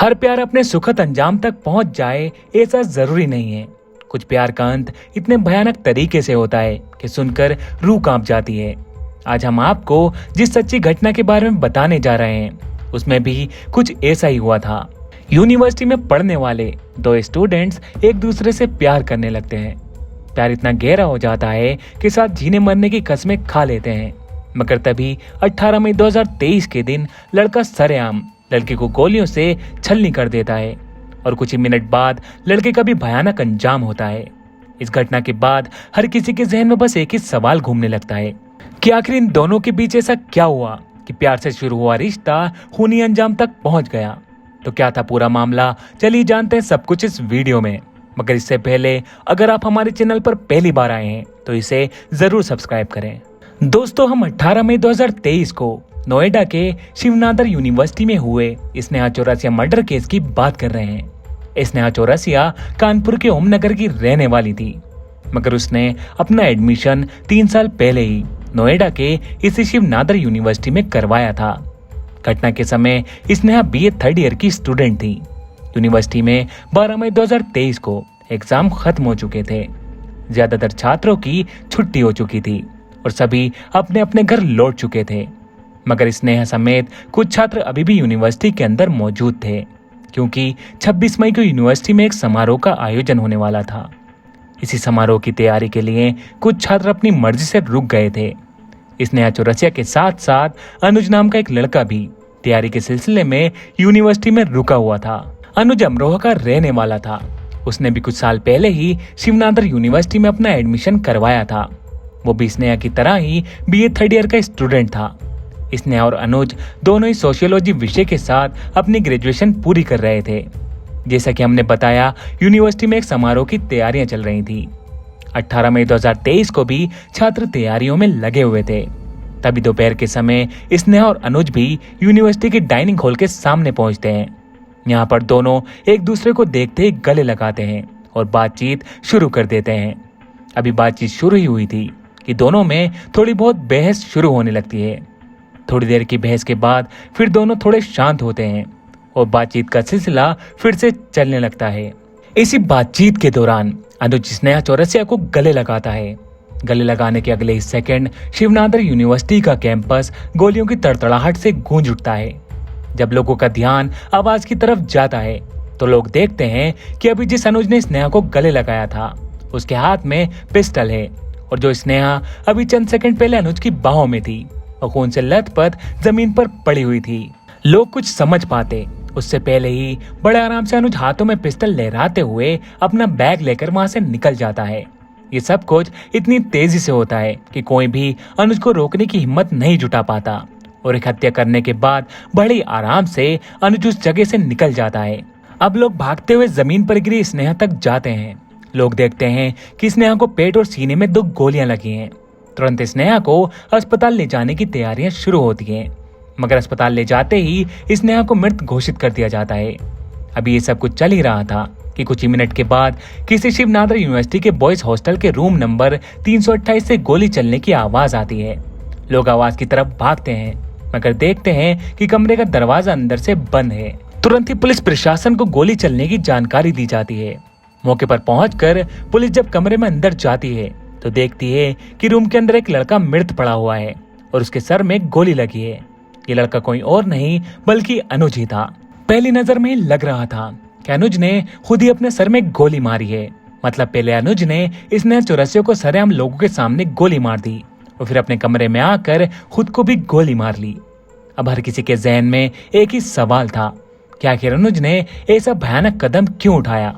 हर प्यार अपने सुखद अंजाम तक पहुंच जाए ऐसा जरूरी नहीं है। कुछ प्यार का अंत इतने भयानक तरीके से होता है कि सुनकर रूह कांप जाती है। आज हम आपको जिस सच्ची घटना के बारे में बताने जा रहे हैं उसमें भी कुछ ऐसा ही हुआ था। यूनिवर्सिटी में पढ़ने वाले दो स्टूडेंट्स एक दूसरे से प्यार करने लगते हैं। प्यार इतना गहरा हो जाता है कि साथ जीने मरने की कस्में खा लेते हैं। मगर तभी 18 मई 2023 के दिन लड़का सरेआम लड़के को गोलियों से छलनी कर देता है और कुछ ही मिनट बाद लड़के का भी भयानक अंजाम होता है। इस घटना के बाद हर किसी के जहन में बस एक ही सवाल घूमने लगता है कि आखिर इन दोनों के बीच ऐसा क्या हुआ कि प्यार से शुरू हुआ रिश्ता खूनी अंजाम तक पहुंच गया। तो क्या था पूरा मामला, चलिए जानते हैं सब कुछ इस वीडियो में। मगर इससे पहले अगर आप हमारे चैनल पर पहली बार आए हैं तो इसे जरूर सब्सक्राइब करें। दोस्तों, हम 18 मई 2023 को नोएडा के शिवनादर यूनिवर्सिटी में हुए स्नेहा चौरसिया मर्डर केस की बात कर रहे हैं। स्नेहा चौरसिया कानपुर के ओमनगर की रहने वाली थी, मगर उसने अपना एडमिशन 3 साल पहले ही नोएडा के इसी शिवनादर यूनिवर्सिटी में करवाया था। घटना के समय स्नेहा BA 3rd ईयर की स्टूडेंट थी। यूनिवर्सिटी में 12 मई 2023 को एग्जाम खत्म हो चुके थे। ज्यादातर छात्रों की छुट्टी हो चुकी थी और सभी अपने अपने घर लौट चुके थे। मगर स्नेहा समेत कुछ छात्र अभी भी यूनिवर्सिटी के अंदर मौजूद थे, क्योंकि 26 मई को यूनिवर्सिटी में एक समारोह का आयोजन होने वाला था। इसी समारोह की तैयारी के लिए कुछ छात्र अपनी मर्जी से रुक गए थे। स्नेहा चौरसिया के साथ साथ अनुज नाम का एक लड़का भी तैयारी के सिलसिले में यूनिवर्सिटी में रुका हुआ था। अनुज अमरोहा का रहने वाला था। उसने भी कुछ साल पहले ही शिवनादर यूनिवर्सिटी में अपना एडमिशन करवाया था। वो भी स्नेहा की तरह ही BA 3rd ईयर का स्टूडेंट था। स्नेहा और अनुज दोनों ही सोशियोलॉजी विषय के साथ अपनी ग्रेजुएशन पूरी कर रहे थे। जैसा कि हमने बताया, यूनिवर्सिटी में एक समारोह की तैयारियां चल रही थी। 18 मई 2023 को भी छात्र तैयारियों में लगे हुए थे। तभी दोपहर के समय स्नेहा और अनुज भी यूनिवर्सिटी के डाइनिंग हॉल के सामने पहुंचते हैं। यहाँ पर दोनों एक दूसरे को देखते ही गले लगाते हैं और बातचीत शुरू कर देते हैं। अभी बातचीत शुरू ही हुई थी कि दोनों में थोड़ी बहुत बहस शुरू होने लगती है। थोड़ी देर की बहस के बाद फिर दोनों थोड़े शांत होते हैं और बातचीत का सिलसिला फिर से चलने लगता है। इसी बातचीत के दौरान अनुज स्नेहा चौरसिया को गले लगाता है। गले लगाने के अगले ही सेकंड शिवनादर यूनिवर्सिटी का कैंपस गोलियों की तड़तड़ाहट से गूंज उठता है। जब लोगों का ध्यान आवाज की तरफ जाता है तो लोग देखते हैं कि अभी जिस अनुज ने स्नेहा को गले लगाया था उसके हाथ में पिस्टल है और जो स्नेहा अभी चंद सेकंड पहले अनुज की बाहों में थी और खून से लथपथ जमीन पर पड़ी हुई थी। लोग कुछ समझ पाते उससे पहले ही बड़े आराम से अनुज हाथों में पिस्टल लहराते हुए अपना बैग लेकर वहां से निकल जाता है। ये सब कुछ इतनी तेजी से होता है कि कोई भी अनुज को रोकने की हिम्मत नहीं जुटा पाता और एक हत्या करने के बाद बड़े आराम से अनुज उस जगह से निकल जाता है। अब लोग भागते हुए जमीन पर गिरी स्नेहा तक जाते हैं। लोग देखते हैं कि स्नेहा को पेट और सीने में 2 गोलियां लगी हैं। तुरंत स्नेहा को अस्पताल ले जाने की तैयारियां शुरू होती हैं, मगर अस्पताल ले जाते ही स्नेहा को मृत घोषित कर दिया जाता है। अभी ये सब कुछ चल ही रहा था कि कुछ ही मिनट के बाद किसी शिवनादर यूनिवर्सिटी के बॉयज हॉस्टल के रूम नंबर 328 से गोली चलने की आवाज आती है। लोग आवाज की तरफ भागते हैं, मगर देखते हैं कि कमरे का दरवाजा अंदर से बंद है। तुरंत ही पुलिस प्रशासन को गोली चलने की जानकारी दी जाती है। मौके पर पहुंचकर पुलिस जब कमरे में अंदर जाती है तो देखती है कि रूम के अंदर एक लड़का मृत पड़ा हुआ है और उसके सर में गोली लगी है। ये लड़का कोई और नहीं बल्कि अनुज ही था। पहली नजर में ही लग रहा था कि अनुज ने खुद ही अपने सर में गोली मारी है। मतलब पहले अनुज ने स्नेहा चौरसिया को सरेआम लोगों के सामने गोली मार दी और फिर अपने कमरे में आकर खुद को भी गोली मार ली। अब हर किसी के जहन में एक ही सवाल था कि आखिर अनुज ने ऐसा भयानक कदम क्यों उठाया।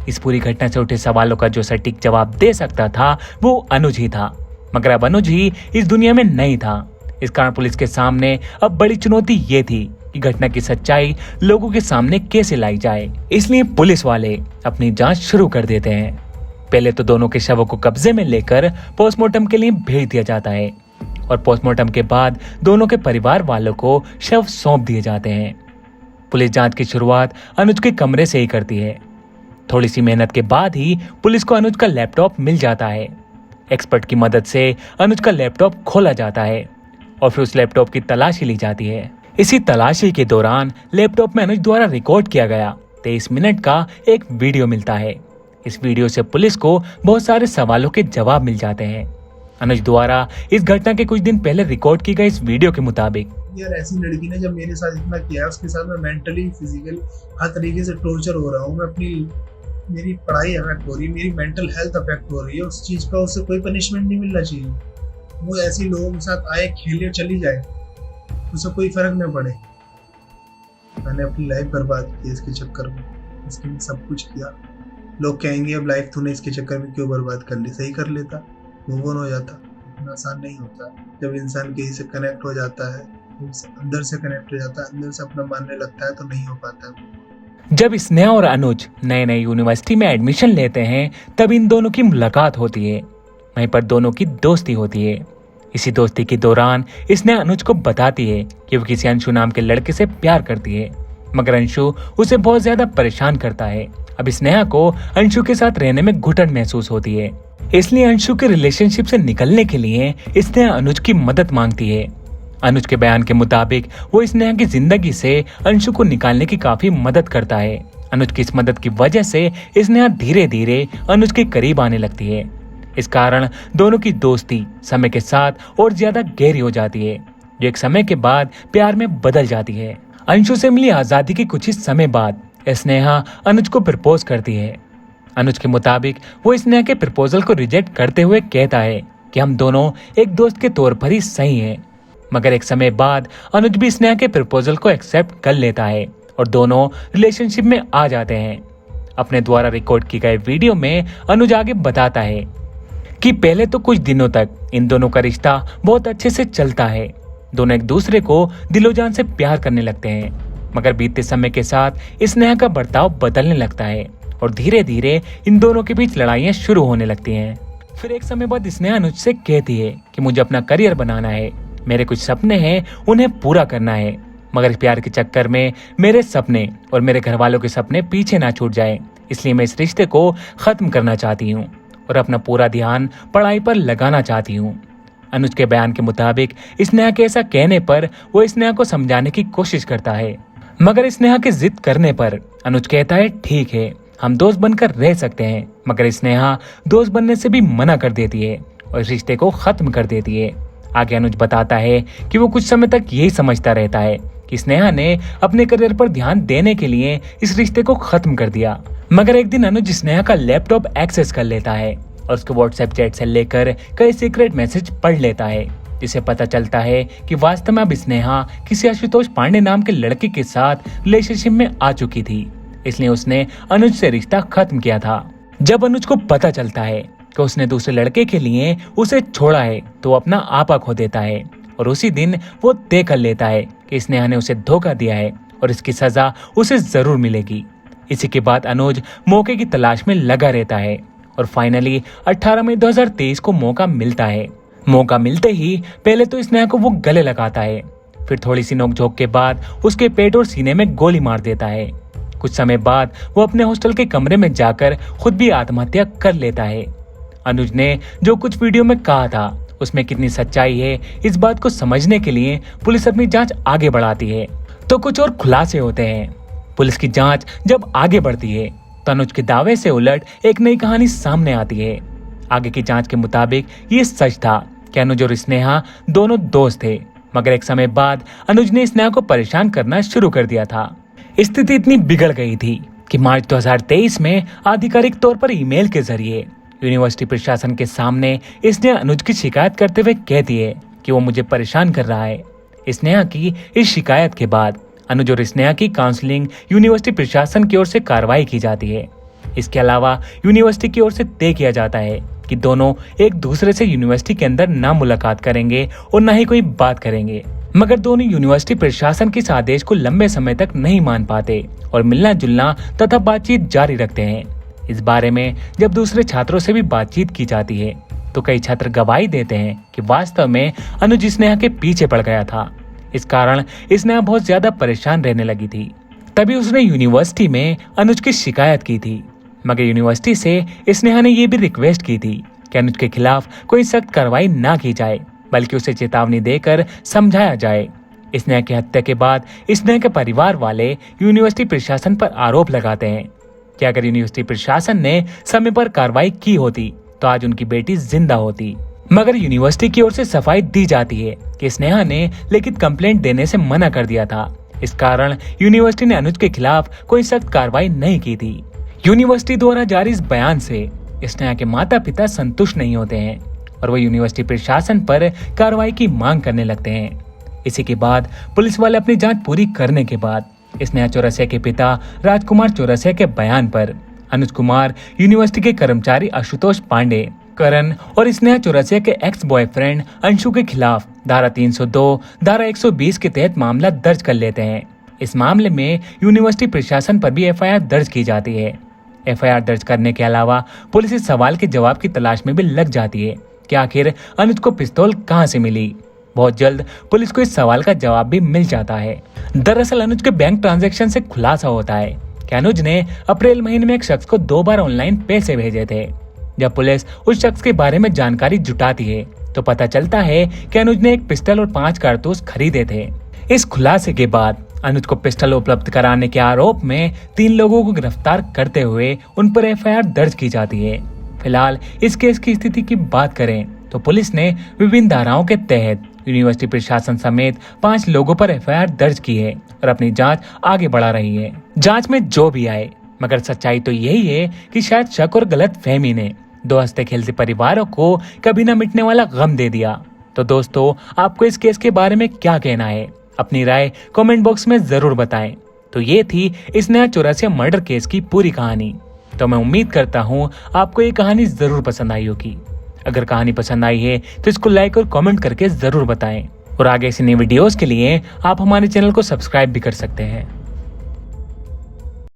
इस पूरी घटना से उठे सवालों का जो सटीक जवाब दे सकता था वो अनुज ही था, मगर अब अनुज ही इस दुनिया में नहीं था। इस कारण पुलिस के सामने अब बड़ी चुनौती ये थी कि घटना की सच्चाई लोगों के सामने कैसे लाई जाए। इसलिए पुलिस वाले अपनी जांच शुरू कर देते हैं। पहले तो दोनों के शवों को कब्जे में लेकर पोस्टमार्टम के लिए भेज दिया जाता है और पोस्टमार्टम के बाद दोनों के परिवार वालों को शव सौंप दिए जाते हैं। पुलिस जांच की शुरुआत अनुज के कमरे से ही करती है। थोड़ी सी मेहनत के बाद ही पुलिस को अनुज का लैपटॉप मिल जाता है। एक्सपर्ट की मदद से अनुज का लैपटॉप खोला जाता है और फिर उस लैपटॉप की तलाशी ली जाती है। इसी तलाशी के दौरान लैपटॉप में अनुज द्वारा रिकॉर्ड किया गया 23 मिनट का एक वीडियो मिलता है। इस वीडियो से पुलिस को बहुत सारे सवालों के जवाब मिल जाते हैं। अनुज द्वारा इस घटना के कुछ दिन पहले रिकॉर्ड की गई इस वीडियो के मुताबिक, यार ऐसी लड़की ने जब मेरे साथ इतना किया है, उसके साथ मैं मेंटली फिजिकल हर तरीके से टॉर्चर हो रहा हूँ। मैं मेरी पढ़ाई अफेक्ट हो रही है, मेरी मेंटल हेल्थ अफेक्ट हो रही है। उस चीज़ का उससे कोई पनिशमेंट नहीं मिलना चाहिए। वो ऐसे लोगों के साथ आए, खेले, चली जाए, उससे कोई फर्क न पड़े। मैंने अपनी लाइफ बर्बाद की इसके चक्कर में, इसके लिए सब कुछ किया। लोग कहेंगे अब लाइफ तूने इसके चक्कर में क्यों बर्बाद कर ली, सही कर लेता, मूव ऑन हो जाता। इतना आसान नहीं होता। जब इंसान कहीं से कनेक्ट हो जाता है, अंदर से कनेक्ट हो जाता है, अंदर से अपना मानने लगता है, तो नहीं हो पाता है। जब स्नेहा और अनुज नए नए यूनिवर्सिटी में एडमिशन लेते हैं तब इन दोनों की मुलाकात होती है। वहीं पर दोनों की दोस्ती होती है। इसी दोस्ती के दौरान स्नेहा अनुज को बताती है कि वो किसी अंशु नाम के लड़के से प्यार करती है, मगर अंशु उसे बहुत ज्यादा परेशान करता है। अब स्नेहा को अंशु के साथ रहने में घुटन महसूस होती है, इसलिए अंशु के रिलेशनशिप से निकलने के लिए स्नेहा अनुज की मदद मांगती है। अनुज के बयान के मुताबिक वो स्नेहा की जिंदगी से अंशु को निकालने की काफी मदद करता है। अनुज की इस मदद की वजह से स्नेहा धीरे धीरे अनुज के करीब आने लगती है। इस कारण दोनों की दोस्ती समय के साथ और ज्यादा गहरी हो जाती है, जो एक समय के बाद प्यार में बदल जाती है। अंशु से मिली आजादी के कुछ ही समय बाद स्नेहा अनुज को प्रपोज करती है। अनुज के मुताबिक वो स्नेहा के प्रपोजल को रिजेक्ट करते हुए कहता है कि हम दोनों एक दोस्त के तौर पर ही सही हैं। मगर एक समय बाद अनुज भी स्नेहा के प्रपोजल को एक्सेप्ट कर लेता है और दोनों रिलेशनशिप में आ जाते हैं। अपने द्वारा रिकॉर्ड की गई वीडियो में अनुज आगे बताता है कि पहले तो कुछ दिनों तक इन दोनों का रिश्ता बहुत अच्छे से चलता है। दोनों एक दूसरे को दिलो जान से प्यार करने लगते हैं, मगर बीतते समय के साथ स्नेहा का बर्ताव बदलने लगता है और धीरे धीरे इन दोनों के बीच लड़ाइयाँ शुरू होने लगती हैं। फिर एक समय बाद स्नेहा अनुज से कहती है कि मुझे अपना करियर बनाना है, मेरे कुछ सपने हैं, उन्हें पूरा करना है, मगर प्यार के चक्कर में मेरे सपने और मेरे घर वालों के सपने पीछे ना छूट जाए, इसलिए मैं इस रिश्ते को खत्म करना चाहती हूँ और अपना पूरा ध्यान पढ़ाई पर लगाना चाहती हूँ। अनुज के बयान के मुताबिक स्नेहा के ऐसा कहने पर वो स्नेहा को समझाने की कोशिश करता है, मगर स्नेहा के जिद करने पर अनुज कहता है ठीक है, हम दोस्त बनकर रह सकते हैं। मगर स्नेहा दोस्त बनने से भी मना कर देती है और इस रिश्ते को खत्म कर देती है। आगे अनुज बताता है कि वो कुछ समय तक यही समझता रहता है कि स्नेहा ने अपने करियर पर ध्यान देने के लिए इस रिश्ते को खत्म कर दिया। मगर एक दिन अनुज स्नेहा का लैपटॉप एक्सेस कर लेता है और उसके व्हाट्सएप चैट से लेकर कई सीक्रेट मैसेज पढ़ लेता है, जिससे पता चलता है कि वास्तव में अब स्नेहा किसी आशुतोष पांडे नाम के लड़के के साथ रिलेशनशिप में आ चुकी थी, इसलिए उसने अनुज से रिश्ता खत्म किया था। जब अनुज को पता चलता है कि उसने दूसरे लड़के के लिए उसे छोड़ा है तो वो अपना आपा खो देता है और उसी दिन वो तय कर लेता है कि स्नेहा ने उसे धोखा दिया है और इसकी सजा उसे जरूर मिलेगी। इसी के बाद अनुज मौके की तलाश में लगा रहता है और फाइनली 18 मई 2023 को मौका मिलता है। मौका मिलते ही पहले तो स्नेहा को वो गले लगाता है, फिर थोड़ी सी नोकझोंक के बाद उसके पेट और सीने में गोली मार देता है। कुछ समय बाद वो अपने हॉस्टल के कमरे में जाकर खुद भी आत्महत्या कर लेता है। अनुज ने जो कुछ वीडियो में कहा था उसमें कितनी सच्चाई है, इस बात को समझने के लिए पुलिस अपनी जांच आगे बढ़ाती है तो कुछ और खुलासे होते हैं। पुलिस की जांच जब आगे बढ़ती है तो अनुज के दावे से उलट एक नई कहानी सामने आती है। आगे की जांच के मुताबिक ये सच था कि अनुज और स्नेहा दोनों दोस्त थे, मगर एक समय बाद अनुज ने स्नेहा को परेशान करना शुरू कर दिया था। स्थिति इतनी बिगड़ गई थी कि मार्च 2023 में आधिकारिक तौर पर ईमेल के जरिए यूनिवर्सिटी प्रशासन के सामने स्नेहा अनुज की शिकायत करते हुए कहती है कि वो मुझे परेशान कर रहा है। स्नेहा की इस शिकायत के बाद अनुज और स्नेहा की काउंसलिंग यूनिवर्सिटी प्रशासन की ओर से कार्रवाई की जाती है। इसके अलावा यूनिवर्सिटी की ओर से तय किया जाता है कि दोनों एक दूसरे से यूनिवर्सिटी के अंदर ना मुलाकात करेंगे और ना ही कोई बात करेंगे। मगर दोनों यूनिवर्सिटी प्रशासन के इस आदेश को लंबे समय तक नहीं मान पाते और मिलना जुलना तथा बातचीत जारी रखते हैं। इस बारे में जब दूसरे छात्रों से भी बातचीत की जाती है तो कई छात्र गवाही देते हैं कि वास्तव में अनुज स्नेहा के पीछे पड़ गया था। इस कारण स्नेहा बहुत ज्यादा परेशान रहने लगी थी। तभी उसने यूनिवर्सिटी में अनुज की शिकायत की थी, मगर यूनिवर्सिटी से स्नेहा ने ये भी रिक्वेस्ट की थी कि अनुज के खिलाफ कोई सख्त कार्रवाई ना की जाए, बल्कि उसे चेतावनी देकर समझाया जाए। स्नेहा की हत्या के बाद स्नेहा के परिवार वाले यूनिवर्सिटी प्रशासन पर आरोप लगाते हैं कि अगर यूनिवर्सिटी प्रशासन ने समय पर कार्रवाई की होती तो आज उनकी बेटी जिंदा होती। मगर यूनिवर्सिटी की ओर से सफाई दी जाती है कि स्नेहा ने लिखित कंप्लेंट देने से मना कर दिया था। इस कारण यूनिवर्सिटी ने अनुज के खिलाफ कोई सख्त कार्रवाई नहीं की थी। यूनिवर्सिटी द्वारा जारी इस बयान से स्नेहा के माता पिता संतुष्ट नहीं होते हैं और वो यूनिवर्सिटी प्रशासन पर कार्रवाई की मांग करने लगते हैं। इसी के बाद पुलिस वाले अपनी जांच पूरी करने के बाद स्नेहा चौरसिया के पिता राजकुमार चौरसिया के बयान पर अनुज कुमार, यूनिवर्सिटी के कर्मचारी आशुतोष पांडे, करण और स्नेहा चौरसिया के एक्स बॉयफ्रेंड अंशु के खिलाफ धारा 302, धारा 120 के तहत मामला दर्ज कर लेते हैं। इस मामले में यूनिवर्सिटी प्रशासन पर भी एफआईआर दर्ज की जाती है। एफआईआर दर्ज करने के अलावा पुलिस इस सवाल के जवाब की तलाश में भी लग जाती है कि आखिर अनुज को पिस्तौल कहां से मिली। बहुत जल्द पुलिस को इस सवाल का जवाब भी मिल जाता है। दरअसल अनुज के बैंक ट्रांजैक्शन से खुलासा होता है कि अनुज ने अप्रैल महीने में एक शख्स को 2 बार ऑनलाइन पैसे भेजे थे। जब पुलिस उस शख्स के बारे में जानकारी जुटाती है तो पता चलता है कि अनुज ने एक पिस्टल और 5 कारतूस खरीदे थे। इस खुलासे के बाद अनुज को पिस्टल उपलब्ध कराने के आरोप में 3 लोगों को गिरफ्तार करते हुए उन पर एफआईआर दर्ज की जाती है। फिलहाल इस केस की स्थिति की बात करें तो पुलिस ने विभिन्न धाराओं के तहत यूनिवर्सिटी प्रशासन समेत 5 लोगों पर एफआईआर दर्ज की है और अपनी जांच आगे बढ़ा रही है। जांच में जो भी आए, मगर सच्चाई तो यही है कि शायद शक और गलतफहमी ने 2 हंसते खेलते परिवारों को कभी न मिटने वाला गम दे दिया। तो दोस्तों, आपको इस केस के बारे में क्या कहना है? अपनी राय कमेंट बॉक्स में जरूर बताएं। तो ये थी स्नेहा चौरसिया मर्डर केस की पूरी कहानी। तो मैं उम्मीद करता हूँ आपको ये कहानी जरूर पसंद आई होगी। अगर कहानी पसंद आई है तो इसको लाइक और कमेंट करके जरूर बताएं और आगे ऐसी नई वीडियोस के लिए आप हमारे चैनल को सब्सक्राइब भी कर सकते हैं।